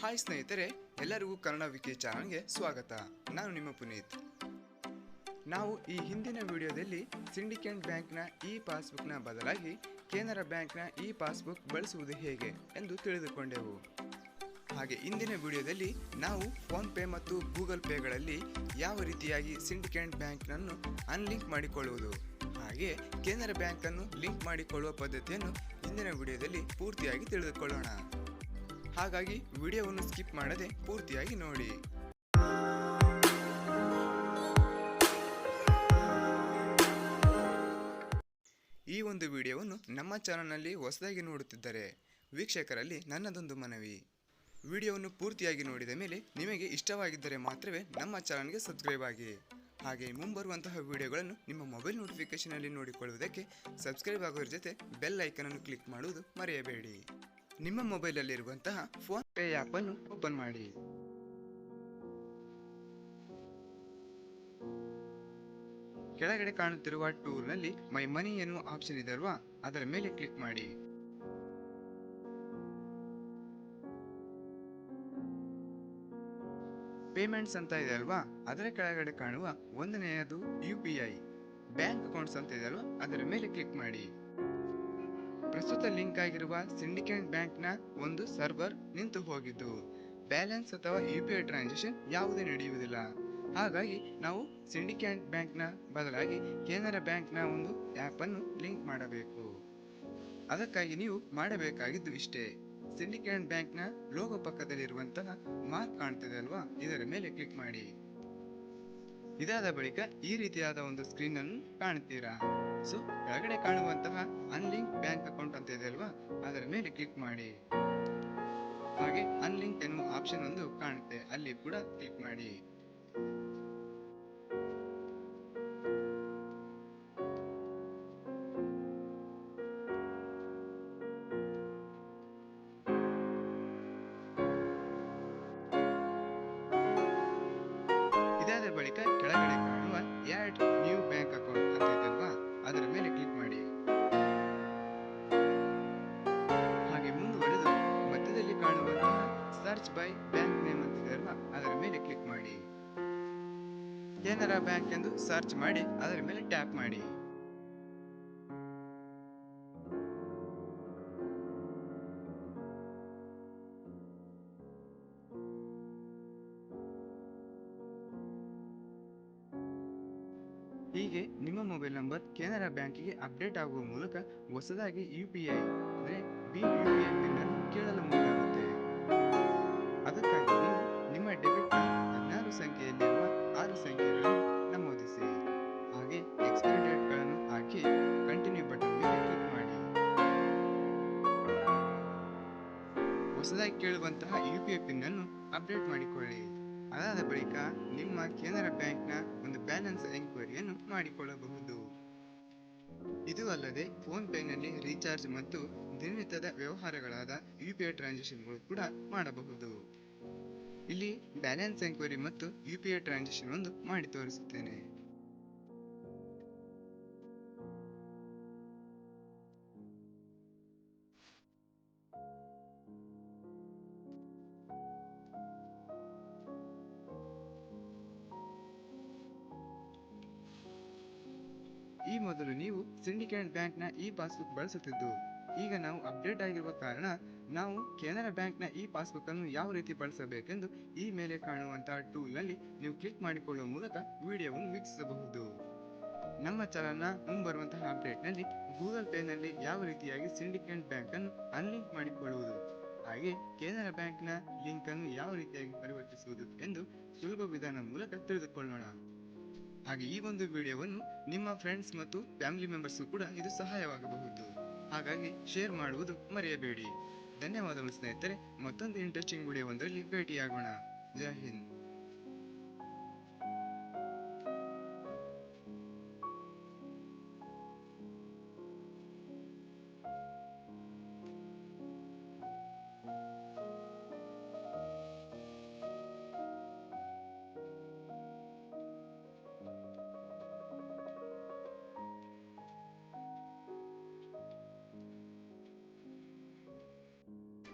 Hi ಸ್ನೇಹಿತರೆ, ಎಲ್ಲರಿಗೂ Kannada wiki ಚಾನಲ್ಗೆ ಸ್ವಾಗತ. ನಾನು ನಿಮ್ಮ ಪುನೀತ್. ನಾವು ಈ ಹಿಂದಿನ ವಿಡಿಯೋದಲ್ಲಿ ಸಿಂಡಿಕೇಟ್ ಬ್ಯಾಂಕ್ನ ಇ ಪಾಸ್ಬುಕ್ನ ಬದಲಾಗಿ ಕೆನರಾ ಬ್ಯಾಂಕ್ನ ಇ ಪಾಸ್ಬುಕ್ ಬಳಸುವುದು ಹೇಗೆ ಎಂದು ತಿಳಿದುಕೊಂಡೆವು. ಹಾಗೆ ಇಂದಿನ ವಿಡಿಯೋದಲ್ಲಿ ನಾವು ಫೋನ್ ಪೇ ಮತ್ತು ಗೂಗಲ್ ಪೇಗಳಲ್ಲಿ ಯಾವ ರೀತಿಯಾಗಿ ಸಿಂಡಿಕೇಟ್ ಬ್ಯಾಂಕ್ನನ್ನು ಅನ್ಲಿಂಕ್ ಮಾಡಿಕೊಳ್ಳುವುದು, ಹಾಗೆ ಕೆನರಾ ಬ್ಯಾಂಕನ್ನು ಲಿಂಕ್ ಮಾಡಿಕೊಳ್ಳುವ ಪದ್ಧತಿಯನ್ನು ಇಂದಿನ ವಿಡಿಯೋದಲ್ಲಿ ಪೂರ್ತಿಯಾಗಿ ತಿಳಿದುಕೊಳ್ಳೋಣ. ಹಾಗಾಗಿ ವಿಡಿಯೋವನ್ನು ಸ್ಕಿಪ್ ಮಾಡದೆ ಪೂರ್ತಿಯಾಗಿ ನೋಡಿ. ಈ ಒಂದು ವಿಡಿಯೋವನ್ನು ನಮ್ಮ ಚಾನಲ್ನಲ್ಲಿ ಹೊಸದಾಗಿ ನೋಡುತ್ತಿದ್ದರೆ ವೀಕ್ಷಕರಲ್ಲಿ ನನ್ನದೊಂದು ಮನವಿ, ವಿಡಿಯೋವನ್ನು ಪೂರ್ತಿಯಾಗಿ ನೋಡಿದ ಮೇಲೆ ನಿಮಗೆ ಇಷ್ಟವಾಗಿದ್ದರೆ ಮಾತ್ರವೇ ನಮ್ಮ ಚಾನಲ್ಗೆ ಸಬ್ಸ್ಕ್ರೈಬ್ ಆಗಿ. ಹಾಗೆ ಮುಂಬರುವಂತಹ ವಿಡಿಯೋಗಳನ್ನು ನಿಮ್ಮ ಮೊಬೈಲ್ ನೋಟಿಫಿಕೇಷನಲ್ಲಿ ನೋಡಿಕೊಳ್ಳುವುದಕ್ಕೆ ಸಬ್ಸ್ಕ್ರೈಬ್ ಆಗೋದ್ರ ಜೊತೆ ಬೆಲ್ ಐಕನನ್ನು ಕ್ಲಿಕ್ ಮಾಡುವುದು ಮರೆಯಬೇಡಿ. ನಿಮ್ಮ ಮೊಬೈಲಲ್ಲಿರುವಂತಹ ಫೋನ್ ಪೇ ಆ್ಯಪ್ ಅನ್ನು ಓಪನ್ ಮಾಡಿ. ಕೆಳಗಡೆ ಕಾಣುತ್ತಿರುವ ಟೂಲ್ನಲ್ಲಿ ಮೈ ಮನಿ ಎನ್ನುವ ಆಪ್ಷನ್ ಇದೆ ಅಲ್ವಾ, ಅದರ ಮೇಲೆ ಕ್ಲಿಕ್ ಮಾಡಿ. ಪೇಮೆಂಟ್ಸ್ ಅಂತ ಇದೆ ಅಲ್ವಾ, ಅದರ ಕೆಳಗಡೆ ಕಾಣುವ ಒಂದನೆಯದು UPI ಬ್ಯಾಂಕ್ ಅಕೌಂಟ್ಸ್ ಅಂತ ಇದೆ ಅಲ್ವಾ, ಅದರ ಮೇಲೆ ಕ್ಲಿಕ್ ಮಾಡಿ. ಪ್ರಸ್ತುತ ಲಿಂಕ್ ಆಗಿರುವ ಸಿಂಡಿಕೇಟ್ ಬ್ಯಾಂಕ್ನ ಒಂದು ಸರ್ವರ್ ನಿಂತು ಹೋಗಿದ್ದು ಬ್ಯಾಲೆನ್ಸ್ ಅಥವಾ UPI ಟ್ರಾನ್ಸಾಕ್ಷನ್ ಯಾವುದೇ ನಡೆಯುವುದಿಲ್ಲ. ಹಾಗಾಗಿ ನಾವು ಸಿಂಡಿಕೇಟ್ ಬ್ಯಾಂಕ್ನ ಬದಲಾಗಿ ಕೆನರಾ ಬ್ಯಾಂಕ್ನ ಒಂದು ಆ್ಯಪ್ ಅನ್ನು ಲಿಂಕ್ ಮಾಡಬೇಕು. ಅದಕ್ಕಾಗಿ ನೀವು ಮಾಡಬೇಕಾಗಿದ್ದು ಇಷ್ಟೇ. ಸಿಂಡಿಕೇಟ್ ಬ್ಯಾಂಕ್ನ ಲೋಗೋ ಪಕ್ಕದಲ್ಲಿರುವಂತಹ ಮಾರ್ಕ್ ಕಾಣ್ತದೆ ಅಲ್ವಾ, ಇದರ ಮೇಲೆ ಕ್ಲಿಕ್ ಮಾಡಿ. ಇದಾದ ಬಳಿಕ ಈ ರೀತಿಯಾದ ಒಂದು ಸ್ಕ್ರೀನ್ ಅನ್ನು ಕಾಣುತ್ತೀರಾ. ಸೊ ಕೆಳಗಡೆ ಕಾಣುವಂತಹ ಅನ್ಲಿಂಕ್ ಬ್ಯಾಂಕ್ ಅಕೌಂಟ್ ಅಂತ ಇದೆ ಅಲ್ವಾ, ಅದರ ಮೇಲೆ ಕ್ಲಿಕ್ ಮಾಡಿ. ಹಾಗೆ ಅನ್ಲಿಂಕ್ ಎನ್ನುವ ಆಪ್ಷನ್ ಒಂದು ಕಾಣುತ್ತೆ, ಅಲ್ಲಿ ಕೂಡ ಕ್ಲಿಕ್ ಮಾಡಿ. ಇದಾದ ಬಳಿಕ ಕೆಳಗಡೆ ಕಾಣುವ ಆಡ್ ನ್ಯೂ ಬ್ಯಾಂಕ್ ಅಕೌಂಟ್ ಅಂತ ಇದೆ ಅಲ್ವಾ, ಅದರ ಮೇಲೆ ಕ್ಲಿಕ್ ಮಾಡಿ. ಹಾಗೆ ಮುಂದುವರೆದು ಮಧ್ಯದಲ್ಲಿ ಕಾಣುವಂತಹ ಸರ್ಚ್ ಬೈ ಬ್ಯಾಂಕ್ ನೇಮ್ ಅಂತಿದೆ ಅಲ್ವಾ, ಅದರ ಮೇಲೆ ಕ್ಲಿಕ್ ಮಾಡಿ. ಕೆನರಾ ಬ್ಯಾಂಕ್ ಎಂದು ಸರ್ಚ್ ಮಾಡಿ ಅದರ ಮೇಲೆ ಟ್ಯಾಪ್ ಮಾಡಿ. ಹೀಗೆ ನಿಮ್ಮ ಮೊಬೈಲ್ ನಂಬರ್ ಕೆನರಾ ಬ್ಯಾಂಕಿಗೆ ಅಪ್ಡೇಟ್ ಆಗುವ ಮೂಲಕ ಹೊಸದಾಗಿ UPI ಅಂದರೆ UPI ಪಿನ್ ಅನ್ನು ಕೇಳಲು ಮುಂದಾಗುತ್ತೆ. ಅದಕ್ಕಾಗಿ ನೀವು ನಿಮ್ಮ ಡೆಬಿಟ್ 16 ಸಂಖ್ಯೆಯಲ್ಲಿರುವ 6 ಸಂಖ್ಯೆಗಳನ್ನು ನಮೂದಿಸಿ. ಹಾಗೆ ಎಕ್ಸ್ಪೈರಿ ಡೇಟ್ಗಳನ್ನು ಹಾಕಿ ಕಂಟಿನ್ಯೂ ಬಟನ್ ಮೇಲೆ ಕ್ಲಿಕ್ ಮಾಡಿ. ಹೊಸದಾಗಿ ಕೇಳುವಂತಹ UPI ಪಿನ್ ಅನ್ನು ಅಪ್ಡೇಟ್ ಮಾಡಿಕೊಳ್ಳಿ. ಅದಾದ ಬಳಿಕ ನಿಮ್ಮ ಕೆನರಾ ಬ್ಯಾಂಕ್ನ ಒಂದು ಬ್ಯಾಲೆನ್ಸ್ ಎಂಕ್ವೈರಿಯನ್ನು ಮಾಡಿಕೊಳ್ಳಬಹುದು. ಇದು ಅಲ್ಲದೆ ಫೋನ್ ಪೇನಲ್ಲಿ ರೀಚಾರ್ಜ್ ಮತ್ತು ದಿನನಿತ್ಯದ ವ್ಯವಹಾರಗಳಾದ UPI ಟ್ರಾನ್ಸಾಕ್ಷನ್ಗಳು ಕೂಡ ಮಾಡಬಹುದು. ಇಲ್ಲಿ ಬ್ಯಾಲೆನ್ಸ್ ಎಂಕ್ವೈರಿ ಮತ್ತು UPI ಟ್ರಾನ್ಸಾಕ್ಷನ್ ಒಂದು ಮಾಡಿ ತೋರಿಸುತ್ತೇನೆ. ಈ ಮೊದಲು ನೀವು ಸಿಂಡಿಕೇಟ್ ಬ್ಯಾಂಕ್ನ ಇ ಪಾಸ್ಬುಕ್ ಬಳಸುತ್ತಿದ್ದು, ಈಗ ನಾವು ಅಪ್ಡೇಟ್ ಆಗಿರುವ ಕಾರಣ ನಾವು ಕೆನರಾ ಬ್ಯಾಂಕ್ನ ಇ ಪಾಸ್ಬುಕ್ ಅನ್ನು ಯಾವ ರೀತಿ ಬಳಸಬೇಕೆಂದು ಈ ಮೇಲೆ ಕಾಣುವಂತಹ ಟೂಲ್ನಲ್ಲಿ ನೀವು ಕ್ಲಿಕ್ ಮಾಡಿಕೊಳ್ಳುವ ಮೂಲಕ ವಿಡಿಯೋವನ್ನು ವೀಕ್ಷಿಸಬಹುದು. ನಮ್ಮ ಚಾನಲ್ನ ಮುಂಬರುವಂತಹ ಅಪ್ಡೇಟ್ನಲ್ಲಿ ಗೂಗಲ್ ಪೇನಲ್ಲಿ ಯಾವ ರೀತಿಯಾಗಿ ಸಿಂಡಿಕೇಟ್ ಬ್ಯಾಂಕ್ ಅನ್ನು ಅನ್ಲಿಂಕ್ ಮಾಡಿಕೊಳ್ಳುವುದು, ಹಾಗೆ ಕೆನರಾ ಬ್ಯಾಂಕ್ನ ಲಿಂಕ್ ಅನ್ನು ಯಾವ ರೀತಿಯಾಗಿ ಪರಿವರ್ತಿಸುವುದು ಎಂದು ಸುಲಭ ವಿಧಾನ ಮೂಲಕ ತಿಳಿದುಕೊಳ್ಳೋಣ. ಹಾಗೆ ಈ ಒಂದು ವಿಡಿಯೋವನ್ನು ನಿಮ್ಮ ಫ್ರೆಂಡ್ಸ್ ಮತ್ತು ಫ್ಯಾಮಿಲಿ ಮೆಂಬರ್ಸ್ ಕೂಡ ಇದು ಸಹಾಯವಾಗಬಹುದು. ಹಾಗಾಗಿ ಶೇರ್ ಮಾಡುವುದು ಮರೆಯಬೇಡಿ. ಧನ್ಯವಾದಗಳು ಸ್ನೇಹಿತರೆ. ಮತ್ತೊಂದು ಇಂಟ್ರೆಸ್ಟಿಂಗ್ ವಿಡಿಯೋ ಒಂದರಲ್ಲಿ ಭೇಟಿಯಾಗೋಣ. ಜೈ ಹಿಂದ್.